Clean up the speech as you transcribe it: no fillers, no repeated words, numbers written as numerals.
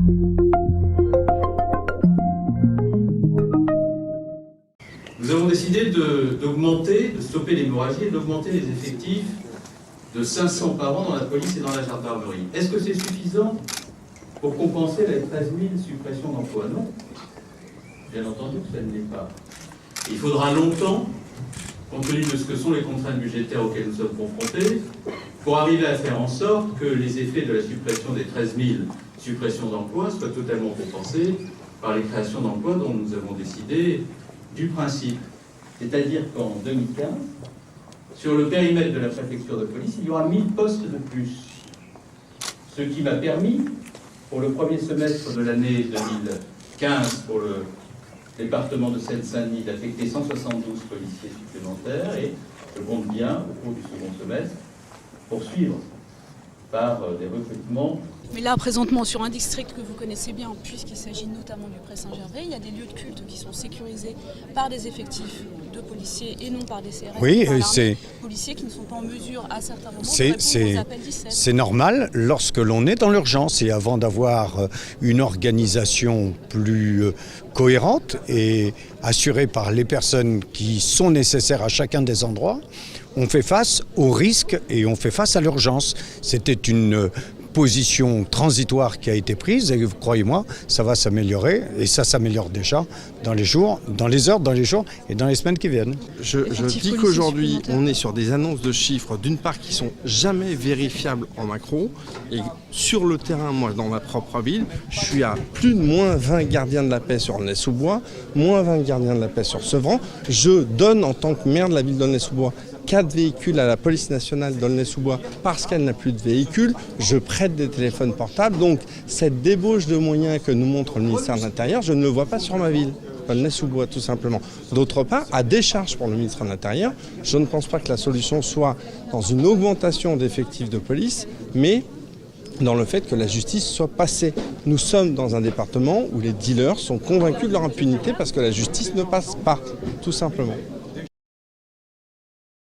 Nous avons décidé de stopper l'hémorragie et d'augmenter les effectifs de 500 par an dans la police et dans la gendarmerie. Est-ce que c'est suffisant pour compenser les 13 000 suppressions d'emplois? Non. Bien entendu que ça ne l'est pas. Il faudra longtemps, compte tenu de ce que sont les contraintes budgétaires auxquelles nous sommes confrontés, pour arriver à faire en sorte que les effets de la suppression des 13 000 suppressions d'emplois soient totalement compensés par les créations d'emplois dont nous avons décidé du principe. C'est-à-dire qu'en 2015, sur le périmètre de la préfecture de police, il y aura 1000 postes de plus. Ce qui m'a permis, pour le premier semestre de l'année 2015, pour le département de Seine-Saint-Denis, d'affecter 172 policiers supplémentaires et je compte bien, au cours du second semestre, poursuivre par des recrutements. Mais là, présentement, sur un district que vous connaissez bien, puisqu'il s'agit notamment du Pré-Saint-Gervais, il y a des lieux de culte qui sont sécurisés par des effectifs de policiers et non par des CRS. Oui, c'est policiers qui ne sont pas en mesure, à certains moments, de répondre aux appels 17. C'est normal lorsque l'on est dans l'urgence et avant d'avoir une organisation plus cohérente et assurée par les personnes qui sont nécessaires à chacun des endroits, on fait face aux risques et on fait face à l'urgence. C'était une position transitoire qui a été prise et croyez-moi, ça va s'améliorer et ça s'améliore déjà dans les jours, dans les heures, dans les jours et dans les semaines qui viennent. Je dis qu'aujourd'hui, on est sur des annonces de chiffres d'une part qui sont jamais vérifiables en macro et sur le terrain, moi dans ma propre ville, je suis à plus de moins 20 gardiens de la paix sur Aulnay-sous-Bois, moins 20 gardiens de la paix sur Sevran. Je donne en tant que maire de la ville d'Aulnay-sous-Bois 4 véhicules à la police nationale d'Aulnay-sous-Bois parce qu'elle n'a plus de véhicules. Je prête des téléphones portables. Donc cette débauche de moyens que nous montre le ministère de l'Intérieur, je ne le vois pas sur ma ville. Aulnay-sous-Bois tout simplement. D'autre part, à décharge pour le ministère de l'Intérieur, je ne pense pas que la solution soit dans une augmentation d'effectifs de police, mais dans le fait que la justice soit passée. Nous sommes dans un département où les dealers sont convaincus de leur impunité parce que la justice ne passe pas, tout simplement.